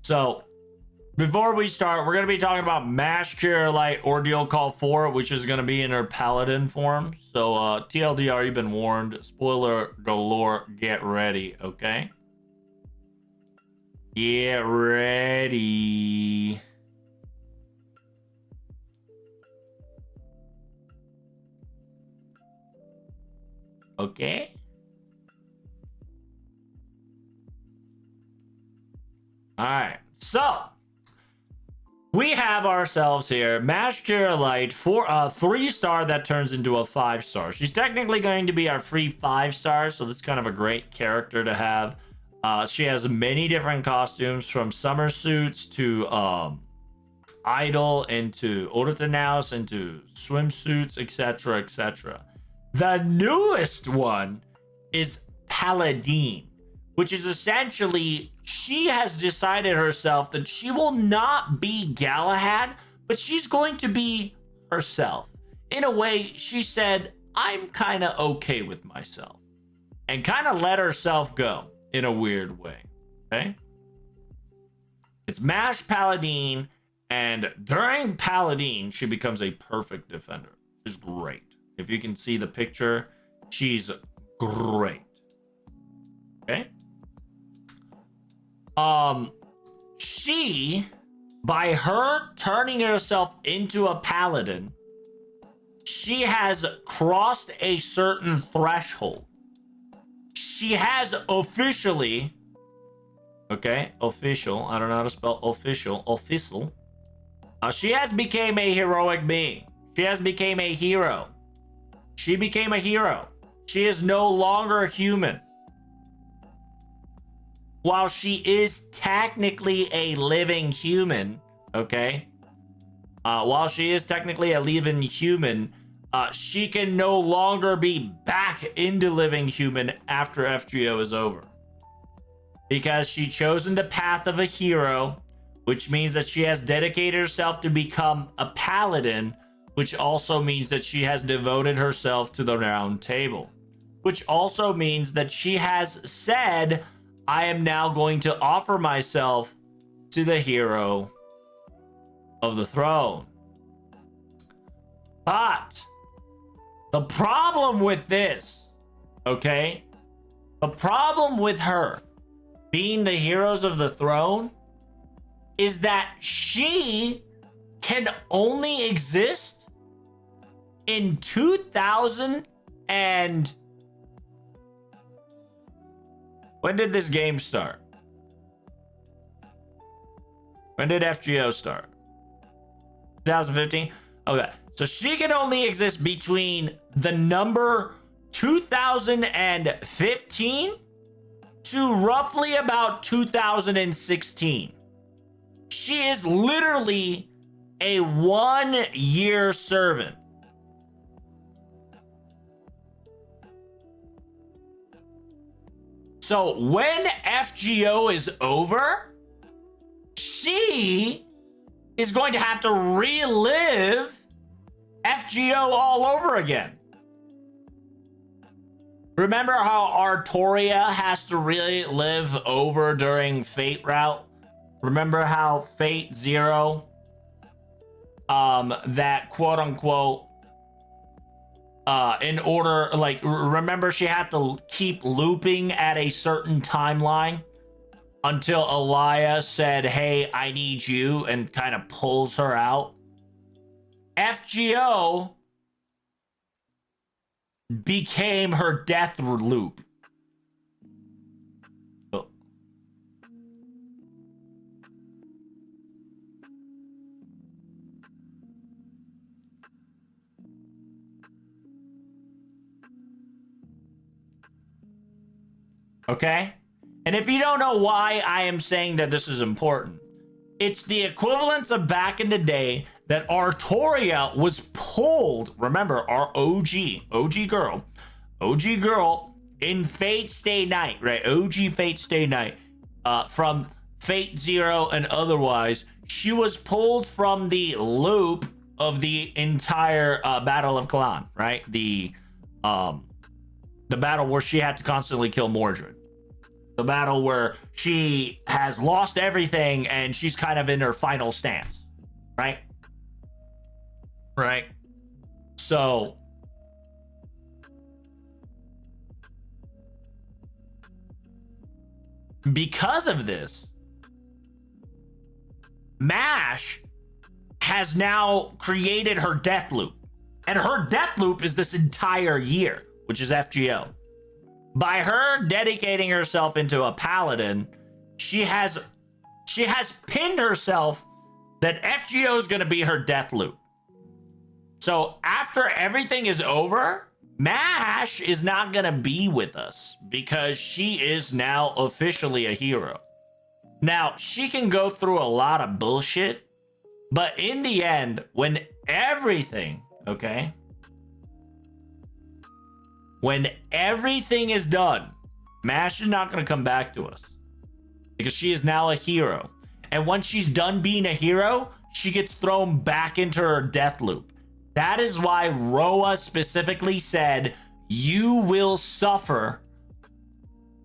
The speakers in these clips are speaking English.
So, before we start, we're going to be talking about Mash Cure Light Ordeal Call 4, which is going to be in her Paladin form. So, TLDR, you've been warned. Spoiler galore. Get ready, okay? Get ready. Okay? Alright, so we have ourselves here Mash Cure Light for a 3-star that turns into a 5-star. She's technically going to be our free 5-star, so that's kind of a great character to have. She has many different costumes, from summer suits to idol into Orotenaus into swimsuits, etc., etc. The newest one is Paladin, which is essentially, she has decided herself that she will not be Galahad, but she's going to be herself. In a way, she said, I'm kind of okay with myself, and kind of let herself go in a weird way, okay? It's Mash Paladin, and during Paladin, she becomes a perfect defender. She's great. If you can see the picture, she's great. Okay? She, by her turning herself into a paladin, she has crossed a certain threshold. She has officially, okay, official, I don't know how to spell official. She has become a heroic being. She has become a hero. She became a hero. She is no longer human. While she is technically a living human, okay? While she is technically a living human, she can no longer be back into living human after FGO is over. Because she chosen the path of a hero, which means that she has dedicated herself to become a paladin, which also means that she has devoted herself to the round table. Which also means that she has said, I am now going to offer myself to the hero of the throne. But the problem with this, okay? The problem with her being the heroes of the throne is that she can only exist in 2000 and... When did this game start? When did FGO start? 2015? Okay, so she can only exist between the number 2015 to roughly about 2016. She is literally a 1-year servant. So when FGO is over, she is going to have to relive FGO all over again. Remember how Artoria has to really live over during Fate Route? Remember how Fate Zero, that quote unquote, in order, like, remember she had to keep looping at a certain timeline until Elia said, hey, I need you, and kind of pulls her out. FGO became her death loop. Oh. Okay? And if you don't know why I am saying that this is important, it's the equivalence of back in the day that Artoria was pulled. Remember, our OG girl in Fate Stay Night, right? OG Fate Stay Night, from Fate Zero and otherwise, she was pulled from the loop of the entire Battle of Kalan, right? The battle where she had to constantly kill Mordred. The battle where she has lost everything and she's kind of in her final stance, right? Right. So because of this, Mash has now created her death loop. And her death loop is this entire year, which is FGO. By her dedicating herself into a paladin, she has pinned herself that FGO is going to be her death loop. So after everything is over, Mash is not going to be with us because she is now officially a hero. Now, she can go through a lot of bullshit, but in the end, when everything, okay? When everything is done, Mash is not going to come back to us because she is now a hero. And once she's done being a hero, she gets thrown back into her death loop. That is why Roa specifically said, you will suffer.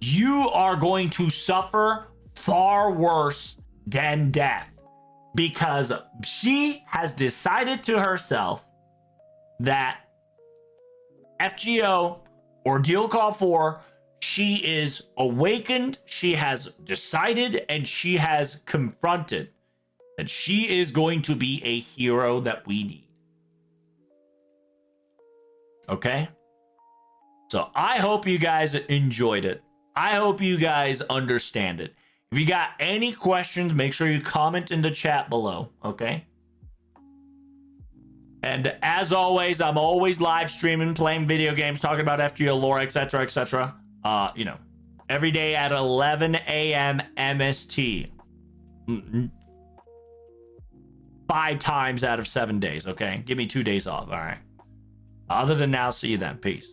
You are going to suffer far worse than death, because she has decided to herself that FGO, Ordeal Call 4, she is awakened, she has decided, and she has confronted that she is going to be a hero that we need. Okay? So I hope you guys enjoyed it. I hope you guys understand it. If you got any questions, make sure you comment in the chat below, okay? And as always, I'm always live streaming, playing video games, talking about FGO lore, etc., etc. You know, every day at 11 a.m. MST. 5 times out of 7 days, okay? Give me 2 days off, all right? Other than now, see you then. Peace.